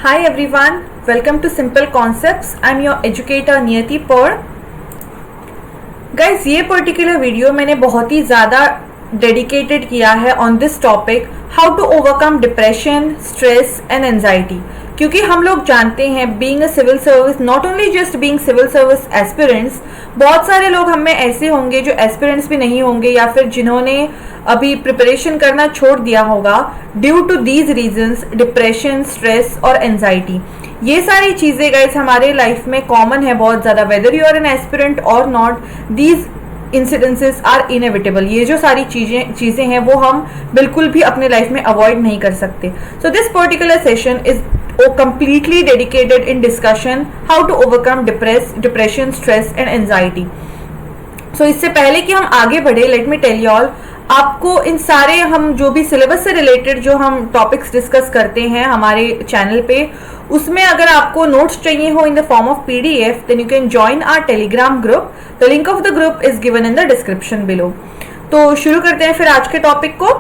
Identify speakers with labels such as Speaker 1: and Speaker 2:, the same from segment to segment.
Speaker 1: Hi everyone, welcome to Simple Concepts. I'm your educator Niyati Paul. Guys, ये particular video मैंने बहुत ही ज़्यादा डेडिकेटेड किया है on this topic, how to overcome depression, stress and anxiety. क्योंकि हम लोग जानते हैं being a civil service, not only just being civil service aspirants, बहुत सारे लोग हम में ऐसे होंगे जो एस्पिरेंट्स भी नहीं होंगे या फिर जिन्होंने अभी प्रिपरेशन करना छोड़ दिया होगा due to these reasons, depression, stress और एंजाइटी. ये सारी चीज़ें गाइस हमारे लाइफ में कॉमन है बहुत ज़्यादा, whether you are an aspirant और not, these incidences are inevitable. ये जो सारी चीज़ें हैं वो हम बिल्कुल भी अपने लाइफ में अवॉइड नहीं कर सकते. So this particular session is completely dedicated in discussion how to overcome depression, stress and anxiety. So इससे पहले कि हम आगे बढ़े, let me tell you all, आपको इन सारे हम जो भी सिलेबस से रिलेटेड जो हम टॉपिक्स डिस्कस करते हैं हमारे चैनल पे, उसमें अगर आपको नोट्स चाहिए हो in the form of PDF, then you can join our Telegram group. The link of the group is given in the description below. तो शुरू करते हैं फिर आज के टॉपिक को.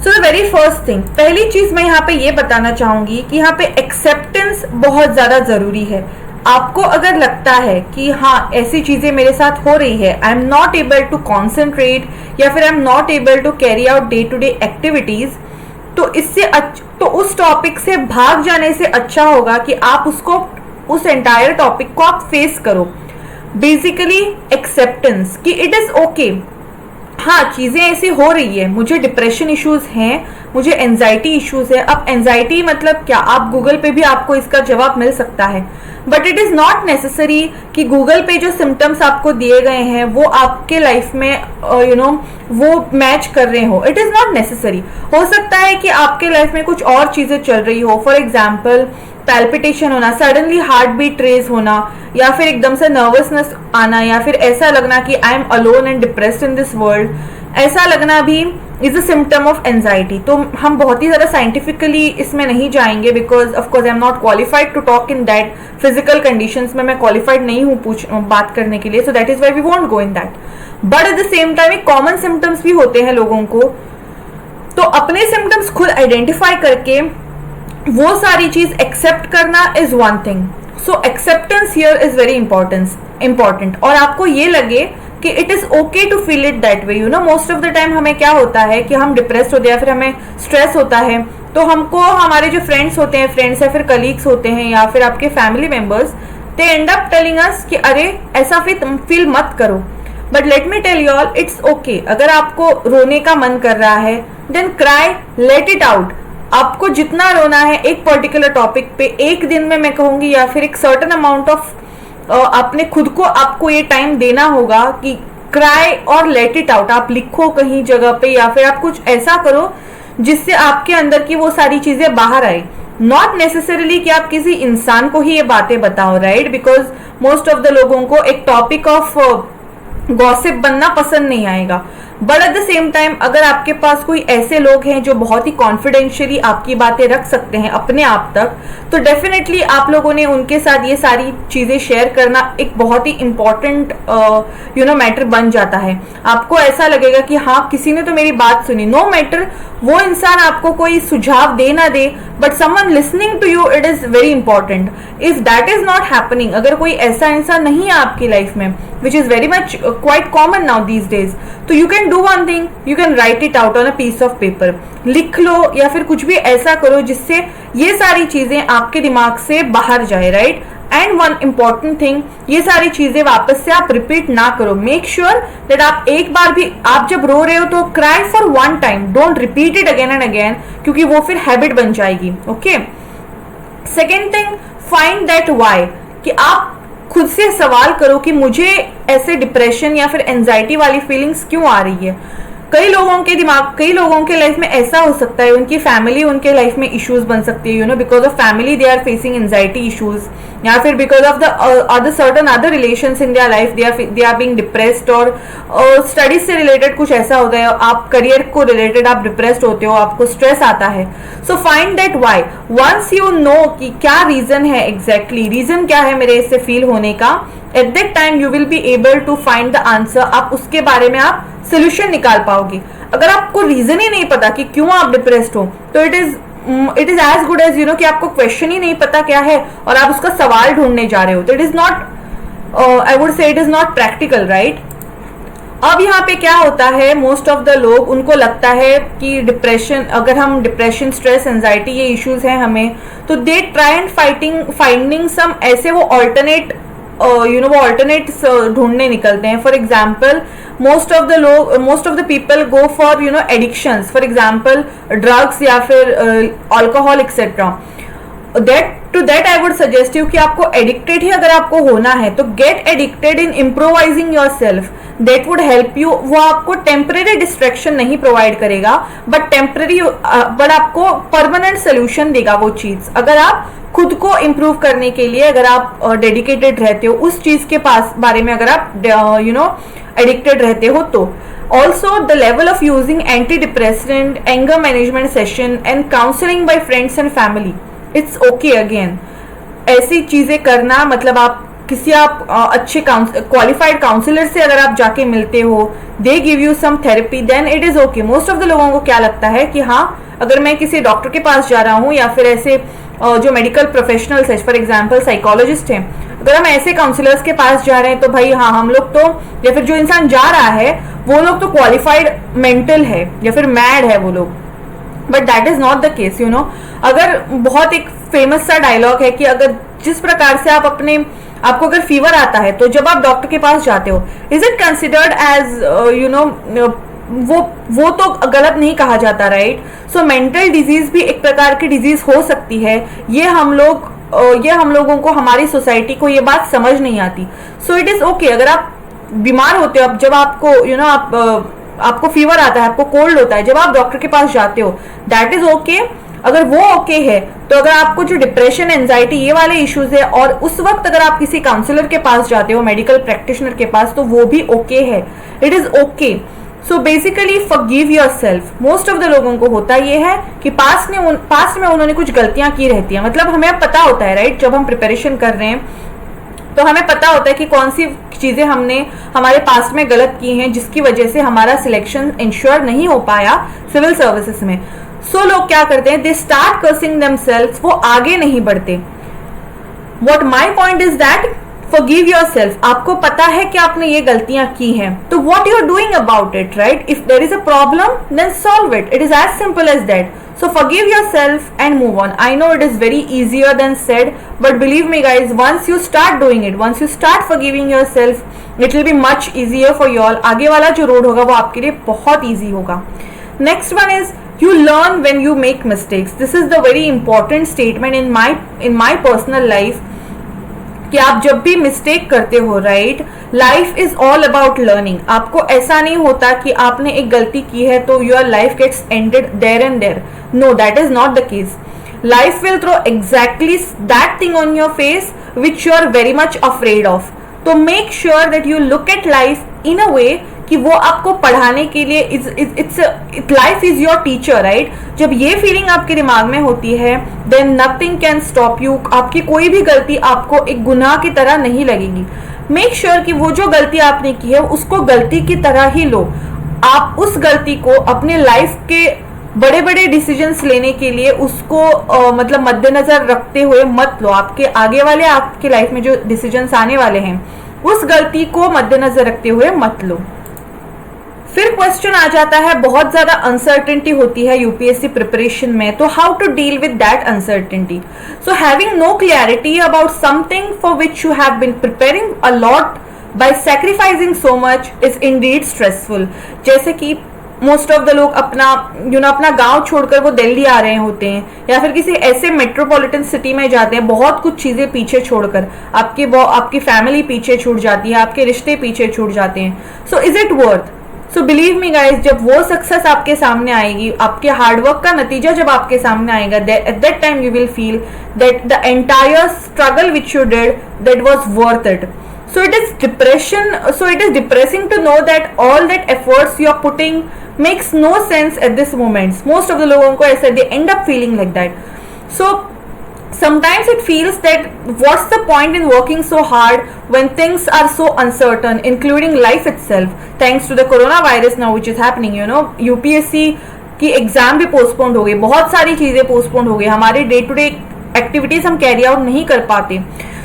Speaker 1: So the very first thing, पहली चीज मैं यहाँ पे ये बताना चाहूंगी कि यहाँ पे एक्सेप्टेंस बहुत ज्यादा जरूरी है. आपको अगर लगता है कि हाँ ऐसी चीजें मेरे साथ हो रही है, I am not able to concentrate या फिर I am not able to carry out day to day activities, तो इससे तो उस टॉपिक से भाग जाने से अच्छा होगा कि आप उसको, उस एंटायर टॉपिक को आप फेस करो. बेसिकली एक्सेप्टेंस कि इट इज ओके, हाँ चीज़ें ऐसी हो रही है, मुझे डिप्रेशन इश्यूज हैं, मुझे एंजाइटी इश्यूज है. अब एंजाइटी मतलब क्या, आप गूगल पे भी आपको इसका जवाब मिल सकता है, but it is not necessary कि गूगल पे जो सिम्टम्स आपको दिए गए हैं वो आपके लाइफ में वो मैच कर रहे हो. It is not necessary. हो सकता है कि आपके लाइफ में कुछ और चीज़ें चल रही हो, फॉर एग्जाम्पल पैल्पिटेशन होना, सडनली हार्ट बीट रेज होना, या फिर एकदम से नर्वसनेस आना, या फिर ऐसा लगना कि I am alone and depressed in this world, ऐसा लगना भी is a symptom of anxiety. तो हम बहुत ही ज़्यादा साइंटिफिकली इसमें नहीं जाएंगे because of course I am not qualified to talk in that. Physical conditions में मैं क्वालिफाइड नहीं हूँ बात करने के लिए, so that is why we won't go in that. But at the same time एक कॉमन सिम्टम्स भी होते हैं लोगों को, तो अपने सिम्टम्स खुद आइडेंटिफाई करके वो सारी चीज एक्सेप्ट करना is one thing. So acceptance here is very important. और आपको ये लगे कि it is okay to feel it that way. Most of the time हमें क्या होता है कि हम डिप्रेस्ड होते हैं या फिर हमें स्ट्रेस होता है, तो हमको हमारे जो फ्रेंड्स होते हैं, फ्रेंड्स या फिर कलीग्स होते हैं या फिर आपके family members, they end up telling us कि अरे ऐसा फील मत करो. But let me tell you all, it's okay. अगर आपको रोने का मन कर रहा है, then cry, let it out. आपको जितना रोना है एक पर्टिकुलर टॉपिक पे एक दिन में मैं कहूंगी, या फिर एक सर्टेन अमाउंट ऑफ अपने खुद को आपको ये टाइम देना होगा कि क्राई और लेट इट आउट. आप लिखो कहीं जगह पे या फिर आप कुछ ऐसा करो जिससे आपके अंदर की वो सारी चीजें बाहर आए. नॉट नेसेसरीली कि आप किसी इंसान को ही ये बातें बताओ, right, because most of the लोगों को एक टॉपिक ऑफ गॉसिप बनना पसंद नहीं आएगा. But at the same time अगर आपके पास कोई ऐसे लोग हैं जो बहुत ही कॉन्फिडेंशियली आपकी बातें रख सकते हैं अपने आप तक, तो डेफिनेटली आप लोगों ने उनके साथ ये सारी चीज़ें शेयर करना एक बहुत ही इंपॉर्टेंट मैटर बन जाता है. आपको ऐसा लगेगा कि हाँ किसी ने तो मेरी बात सुनी, नो मैटर वो इंसान आपको कोई सुझाव दे ना दे, but someone listening to you, it is very important. If that is not happening, अगर कोई ऐसा इंसान नहीं है आपकी लाइफ में, which is very much quite common now these days, तो you can do one thing, you can write it out on a piece of paper. लिख लो या फिर कुछ भी ऐसा करो जिससे ये सारी चीजें आपके दिमाग से बाहर जाए, right. And one important thing, ये सारी चीजें वापस से आप रिपीट ना करो. मेक श्योर दैट आप एक बार भी, आप जब रो रहे हो तो cry for one time, don't repeat it again and again, क्योंकि वो फिर हैबिट बन जाएगी. Okay. Second thing, find that why, कि आप खुद से सवाल करो कि मुझे ऐसे डिप्रेशन या फिर एंजाइटी वाली फीलिंग्स क्यों आ रही है. कई लोगों के लाइफ में ऐसा हो सकता है, उनकी फैमिली उनके लाइफ में इश्यूज बन सकती है, because of family they are facing anxiety issues, या फिर because of the other certain other relations in their life they are being depressed, और स्टडीज से रिलेटेड कुछ ऐसा होता है, आप करियर को रिलेटेड आप डिप्रेस्ड होते हो, आपको स्ट्रेस आता है. So find that why. Once you know कि क्या रीजन है, एग्जैक्टली रीजन क्या है मेरे इससे फील होने का, at that time you will be able to find the answer. आप उसके बारे में आप सोल्यूशन निकाल पाओगे. अगर आपको रीजन ही नहीं पता कि क्यों आप डिप्रेस्ड हो, तो it is it is as good as कि आपको क्वेश्चन ही नहीं पता क्या है और आप उसका सवाल ढूंढने जा रहे हो, तो it is not, I would say it is not practical, right. अब यहाँ पे क्या होता है, मोस्ट ऑफ द लोग, उनको लगता है कि डिप्रेशन, अगर हम डिप्रेशन, स्ट्रेस, एंजाइटी ये इश्यूज हैं हमें, तो they try and finding some ऐसे वो ऑल्टरनेट वो ऑल्टरनेट्स ढूंढने निकलते हैं। For example most of the people go for addictions, for example drugs या फिर alcohol etcetera. To that I would suggest you कि आपको एडिक्टेड ही अगर आपको होना है तो get addicted in improvising your self, that would help you. वो आपको टेम्परेरी डिस्ट्रैक्शन नहीं प्रोवाइड करेगा बट आपको परमानेंट सोल्यूशन देगा वो चीज। अगर आप खुद को इम्प्रूव करने के लिए अगर आप डेडिकेटेड रहते हो उस चीज के बारे में, अगर आप एडिक्टेड रहते हो तो। Also the level of using anti depressant, anger management session and counselling by friends and family, it's okay again. ऐसी चीजें करना, मतलब आप अच्छे क्वालिफाइड काउंसलर से अगर आप जाके मिलते हो, they give you some therapy, then it is okay. Most of the लोगों को क्या लगता है कि हाँ, अगर मैं किसी डॉक्टर के पास जा रहा हूँ या फिर ऐसे जो मेडिकल प्रोफेशनल्स है, फॉर एग्जाम्पल साइकोलॉजिस्ट हैं, अगर हम ऐसे काउंसलर्स के पास जा रहे हैं तो भाई हाँ, हम लोग तो, या फिर जो इंसान जा रहा है वो लोग तो क्वालिफाइड मेंटल है या फिर मैड है वो लोग, but that is not the case. अगर बहुत एक फेमस सा डायलॉग है कि अगर जिस प्रकार से आपको अगर फीवर आता है तो जब आप डॉक्टर के पास जाते हो, इज इट कंसिडर्ड एज वो तो गलत नहीं कहा जाता, राइट। सो मेंटल डिजीज भी एक प्रकार की डिजीज हो सकती है। ये हम लोगों को, हमारी सोसाइटी को ये बात समझ नहीं आती। सो इट इज ओके अगर आप बीमार होते हो, जब आपको आपको फीवर आता है, आपको कोल्ड होता है, जब आप डॉक्टर के पास जाते हो, दैट इज ओके। अगर वो ओके है तो अगर आपको जो डिप्रेशन, एंजाइटी ये वाले इश्यूज है और उस वक्त अगर आप किसी काउंसलर के पास जाते हो, मेडिकल प्रैक्टिशनर के पास, तो वो भी ओके है, it is okay. So basically forgive yourself. Most of the लोगों को होता ये है कि पास्ट में उन्होंने कुछ गलतियां की रहती हैं, मतलब हमें पता होता है, राइट, जब हम प्रिपरेशन कर रहे हैं तो हमें पता होता है कि कौन सी चीजें हमने हमारे पास्ट में गलत की हैं जिसकी वजह से हमारा सिलेक्शन इंश्योर नहीं हो पाया सिविल सर्विसेज में। सो लोग क्या करते हैं, दे स्टार्ट कर्सिंग देमसेल्व्स, वो आगे नहीं बढ़ते। What my point is that forgive yourself. आपको पता है कि आपने ये गलतियां की हैं, तो what you are doing about it, right. If there is a problem then solve it, it is as simple as that. So forgive yourself and move on. I know it is very easier than said, but believe me guys, once you start doing it, once you start forgiving yourself, it will be much easier for you all. आगे वाला जो road होगा वो आपके लिए बहुत easy होगा। Next one is you learn when you make mistakes. This is the very important statement in my personal life, कि आप जब भी मिस्टेक करते हो, right, life is all about learning. आपको ऐसा नहीं होता कि आपने एक गलती की है तो your life gets ended there and there. No, that is not the case. Life will throw exactly that thing on your face which you are very much afraid of. तो make sure that you look at life in a way कि वो आपको पढ़ाने के लिए, life is your teacher, right. जब ये feeling आपके दिमाग में होती है, then nothing can stop you. आपकी कोई भी गलती आपको एक गुनाह की तरह नहीं लगेगी। मेक श्योर कि वो जो गलती आपने की है उसको गलती की तरह ही लो। आप उस गलती को अपने लाइफ के बड़े बड़े डिसीजंस लेने के लिए उसको मतलब मद्देनजर रखते हुए मत लो। आपके आगे वाले, आपके लाइफ में जो डिसीजंस आने वाले हैं, उस गलती को मद्देनजर रखते हुए मत लो। फिर क्वेश्चन आ जाता है, बहुत ज्यादा अनसर्टेनिटी होती है यूपीएससी प्रिपरेशन में, तो how to deal with that uncertainty. So having no clarity about something for which you have been preparing a lot by sacrificing so much is indeed stressful. जैसे कि मोस्ट ऑफ द लोग अपना गांव छोड़कर वो दिल्ली आ रहे होते हैं या फिर किसी ऐसे मेट्रोपॉलिटन सिटी में जाते हैं, बहुत कुछ चीजें पीछे छोड़कर, आपकी फैमिली पीछे छूट जाती है, आपके रिश्ते पीछे छूट जाते हैं। So is it worth? So believe me guys, जब वो सक्सेस आपके सामने आएगी, आपके हार्डवर्क का नतीजा जब आपके सामने आएगा, eight that time you will feel that the entire struggle which you did, that was worth it. So it is depressing to know that all that efforts you are putting makes no sense at this moment. Most of the लोगों को ऐसा, they end up feeling like that. So sometimes it feels that what's the point in working so hard when things are so uncertain, including life itself, thanks to the coronavirus now which is happening, UPSC कि exam भी postponed हो गए, बहुत सारी चीजें postponed हो गई, हमारे डे टू डे एक्टिविटीज हम कैरी आउट नहीं कर पाते.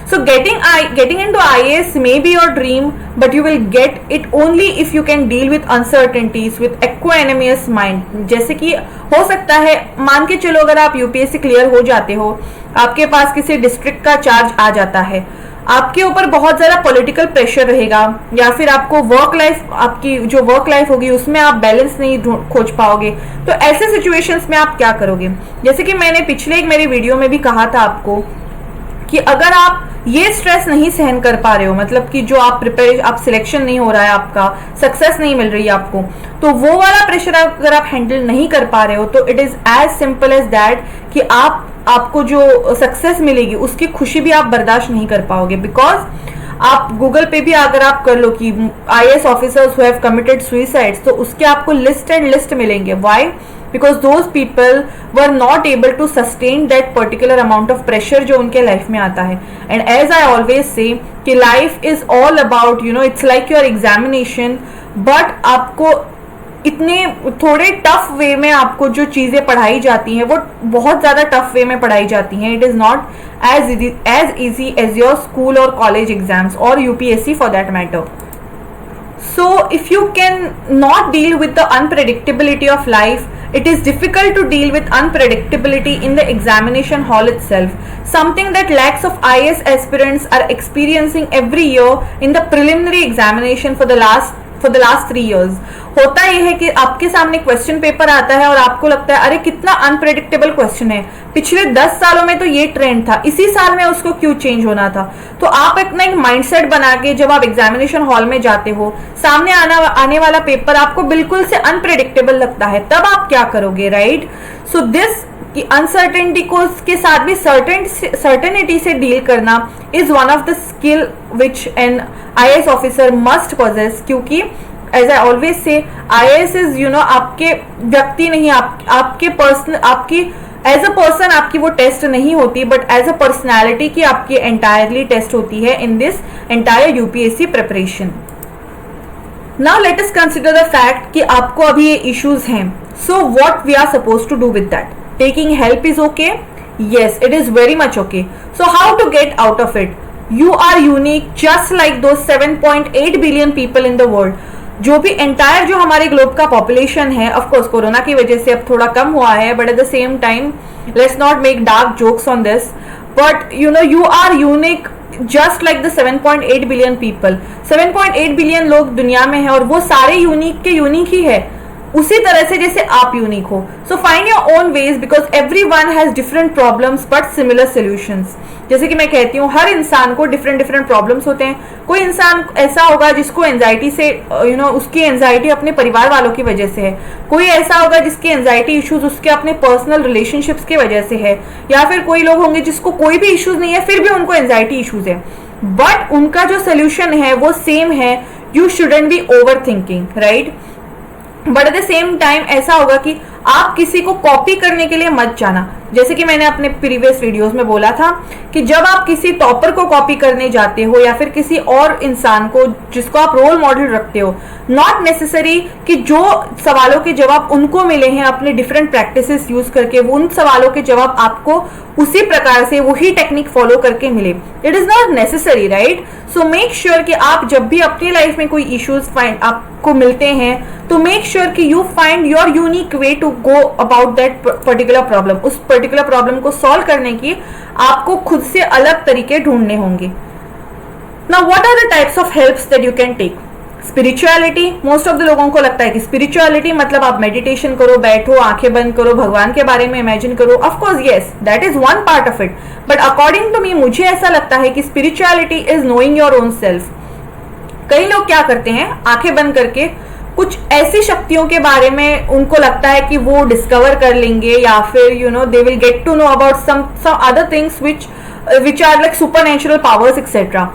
Speaker 1: So getting into IAS may be your dream, but you will get it only if you can deal with uncertainties with equanimous mind. जैसे कि हो सकता है, मान के चलो अगर आप यूपीएससी क्लियर हो जाते हो, आपके पास किसी डिस्ट्रिक्ट का चार्ज आ जाता है, आपके ऊपर बहुत ज़्यादा पॉलिटिकल प्रेशर रहेगा, या फिर आपको आपकी जो वर्क लाइफ होगी उसमें आप बैलेंस नहीं खोज पाओगे, तो ऐसे सिचुएशंस में आप क्या करोगे. जैसे कि मैंने पिछले एक मेरी वीडियो में भी कहा था आपको कि अगर आप ये स्ट्रेस नहीं सहन कर पा रहे हो, मतलब कि जो आप सिलेक्शन नहीं हो रहा है, आपका सक्सेस नहीं मिल रही है आपको, तो वो वाला प्रेशर अगर आप हैंडल नहीं कर पा रहे हो, तो it is as simple as that कि आपको जो सक्सेस मिलेगी उसकी खुशी भी आप बर्दाश्त नहीं कर पाओगे. बिकॉज आप गूगल पे भी अगर आप कर लो कि IAS officers who have committed suicides, तो उसके आपको लिस्ट एंड लिस्ट मिलेंगे. Why? Because those people were not able to sustain that particular amount of pressure जो उनके लाइफ में आता है. एंड एज आई ऑलवेज से कि life is all about it's like your examination, but आपको इतने थोड़े टफ वे में आपको जो चीजें पढ़ाई जाती हैं वो बहुत ज्यादा टफ वे में पढ़ाई जाती हैं. It is not as easy as your school और कॉलेज एग्जाम्स और UPSC for that matter. So if you can not deal with the unpredictability of life, it is difficult to deal with unpredictability in the examination hall itself, something that lakhs of IAS aspirants are experiencing every year in the preliminary examination for the last 3 years. होता यह है कि आपके सामने question paper आता है और आपको लगता है अरे कितना अनप्रेडिक्टेबल क्वेश्चन है, पिछले 10 सालों में तो ये ट्रेंड था, इसी साल में उसको क्यों चेंज होना था. तो आप अपना एक माइंडसेट बना के जब आप एग्जामिनेशन हॉल में जाते हो, सामने आने वाला पेपर आपको बिल्कुल से अनप्रेडिक्टेबल लगता है, तब आप क्या करोगे, राइट. सो दिस कि अनसर्टेनिटी को के साथ भी सर्टेनिटी से डील करना is one of the skill which an IAS officer must possess. क्योंकि as I always say IAS is आपके व्यक्ति नहीं, आपके पर्सन, आपकी एज अ पर्सन आपकी वो टेस्ट नहीं होती, बट एज अ पर्सनैलिटी की आपकी एंटायरली टेस्ट होती है in this entire UPSC preparation. Now let us consider the fact कि आपको अभी ये इश्यूज हैं. So what we are suppose to do with that. Taking help is okay? Yes, it is very much okay. So how to get out of it? You are unique just like those 7.8 billion people in the world. जो भी entire जो हमारे globe का population है, of course corona की वजह से अब थोड़ा कम हुआ है, but at the same time let's not make dark jokes on this, but you are unique just like the 7.8 billion people. 7.8 billion लोग दुनिया में हैं और वो सारे यूनिक के यूनिक ही है, उसी तरह से जैसे आप यूनिक हो. So find your own ways because everyone has different problems but similar solutions. जैसे कि मैं कहती हूँ हर इंसान को डिफरेंट प्रॉब्लम्स होते हैं. कोई इंसान ऐसा होगा जिसको एंजाइटी से उसकी एंजाइटी अपने परिवार वालों की वजह से है, कोई ऐसा होगा जिसके एंजाइटी इश्यूज उसके अपने पर्सनल रिलेशनशिप्स की वजह से है, या फिर कोई लोग होंगे जिसको कोई भी इश्यूज नहीं है फिर भी उनको एंजाइटी इश्यूज है, बट उनका जो सोल्यूशन है वो सेम है. You shouldn't be over thinking, right. But at the same time ऐसा होगा कि आप किसी को कॉपी करने के लिए मत जाना. जैसे कि मैंने अपने प्रीवियस वीडियोस में बोला था कि जब आप किसी टॉपर को कॉपी करने जाते हो या फिर किसी और इंसान को जिसको आप रोल मॉडल रखते हो, नॉट नेसेसरी कि जो सवालों के जवाब उनको मिले हैं अपने डिफरेंट प्रैक्टिसेस यूज करके, वो उन सवालों के जवाब आपको उसी प्रकार से वही टेक्निक फॉलो करके मिले. It is not necessary, right. So make sure कि आप जब भी अपनी लाइफ में कोई इश्यूज आपको मिलते हैं तो मेक श्योर कि you find your unique way to go about that particular problem. उस पर्टिकुलर प्रॉब्लम को सॉल्व करने की आपको खुद से अलग तरीके ढूंढने होंगे. Now what are the types of helps that you can take. Spirituality, most of the लोगों को लगता है कि स्पिरिचुअलिटी मतलब आप मेडिटेशन करो, बैठो, आंखें बंद करो, भगवान के बारे में इमेजिन करो. Of course yes, that is one part of it, but according to me मुझे ऐसा लगता है कि spirituality is knowing your own self. कई लोग क्या करते हैं, आंखें बंद करके कुछ ऐसी शक्तियों के बारे में उनको लगता है कि वो डिस्कवर कर लेंगे, या फिर they will get to know about some other things which are like supernatural powers etc.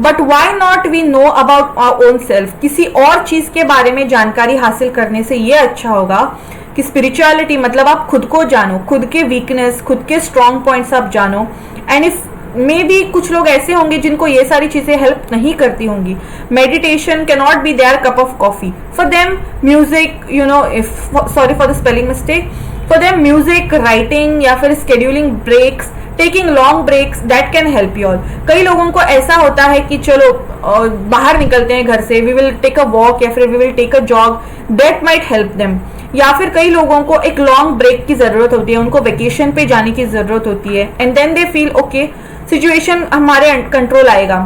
Speaker 1: But why not we know about our own self. किसी और चीज के बारे में जानकारी हासिल करने से ये अच्छा होगा कि स्पिरिचुअलिटी मतलब आप खुद को जानो, खुद के वीकनेस, खुद के स्ट्रॉन्ग पॉइंट्स आप जानो. एंड इफ मे बी कुछ लोग ऐसे होंगे जिनको ये सारी चीजें हेल्प नहीं करती होंगी. Meditation can not be their cup of coffee for them. Music, you know, sorry for the spelling mistake, for them music, writing या फिर scheduling breaks, taking long breaks, that can help you all. कई लोगों को ऐसा होता है कि चलो बाहर निकलते हैं घर से, we will take a walk या फिर we will take a jog, that might help them. या फिर कई लोगों को एक लॉन्ग ब्रेक की जरूरत होती है, उनको वेकेशन पे जाने की जरूरत होती है, and then they feel okay, situation हमारे कंट्रोल आएगा,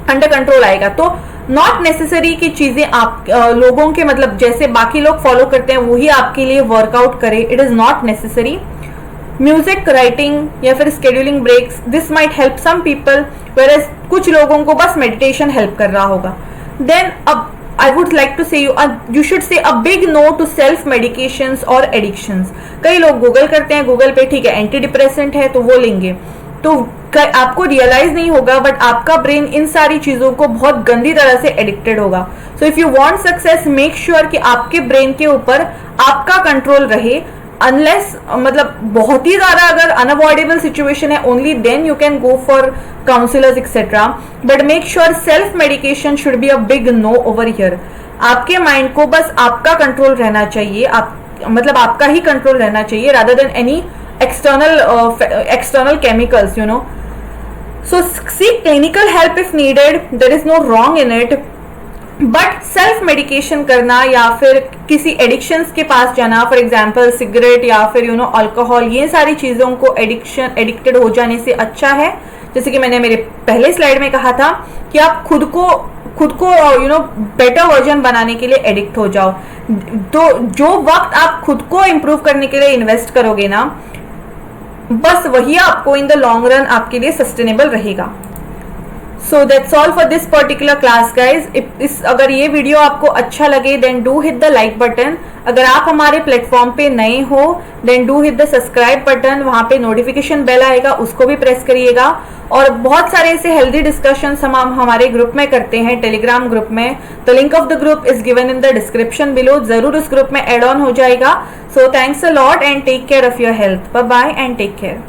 Speaker 1: अंडर कंट्रोल आएगा. तो नॉट नेसेसरी की चीजें आप लोगों के मतलब जैसे बाकी लोग फॉलो करते हैं वही आपके लिए वर्कआउट करे. It is not necessary. Music, writing या फिर scheduling breaks, this might help some people, where कुछ लोगों को बस मेडिटेशन हेल्प कर रहा होगा. देन अब I would like to say you should say a big no to self medications और addictions. कई लोग गूगल करते हैं, गूगल पे ठीक है एंटी डिप्रेसेंट है तो वो लेंगे, तो आपको रियलाइज नहीं होगा बट आपका ब्रेन इन सारी चीजों को बहुत गंदी तरह से एडिक्टेड होगा. So if you want success, make sure कि आपके ब्रेन के ऊपर आपका कंट्रोल रहे. अनलेस मतलब बहुत ही ज्यादा अगर अनअवॉइडेबल सिचुएशन है, only then you can go for counsellors etcetera, but make sure self medication should be a big no over here. आपके माइंड को बस आपका कंट्रोल रहना चाहिए, मतलब आपका ही कंट्रोल रहना चाहिए, rather than any external chemicals, you know. So seek clinical help if needed, there is no wrong in it, but self medication करना या फिर किसी एडिक्शंस के पास जाना, फॉर एग्जांपल सिगरेट या फिर यू नो अल्कोहल, ये सारी चीज़ों को एडिक्टेड हो जाने से अच्छा है, जैसे कि मैंने मेरे पहले स्लाइड में कहा था, कि आप खुद को यू नो बेटर वर्जन बनाने के लिए एडिक्ट हो जाओ. तो जो वक्त आप खुद को इम्प्रूव करने के लिए इन्वेस्ट करोगे ना, बस वही आपको इन द लॉन्ग रन आपके लिए सस्टेनेबल रहेगा. So that's all for this particular class guys. अगर ये वीडियो आपको अच्छा लगे then do hit the like button. अगर आप हमारे प्लेटफॉर्म पे नए हो then do hit the subscribe button. वहां पे नोटिफिकेशन बेल आएगा, उसको भी प्रेस करिएगा. और बहुत सारे ऐसे हेल्दी डिस्कशंस हम हमारे ग्रुप में करते हैं, टेलीग्राम ग्रुप में. The link of the group is given in the description below. जरूर उस ग्रुप में एड ऑन हो जाएगा. So thanks a lot and take care of your health. Bye bye and take care.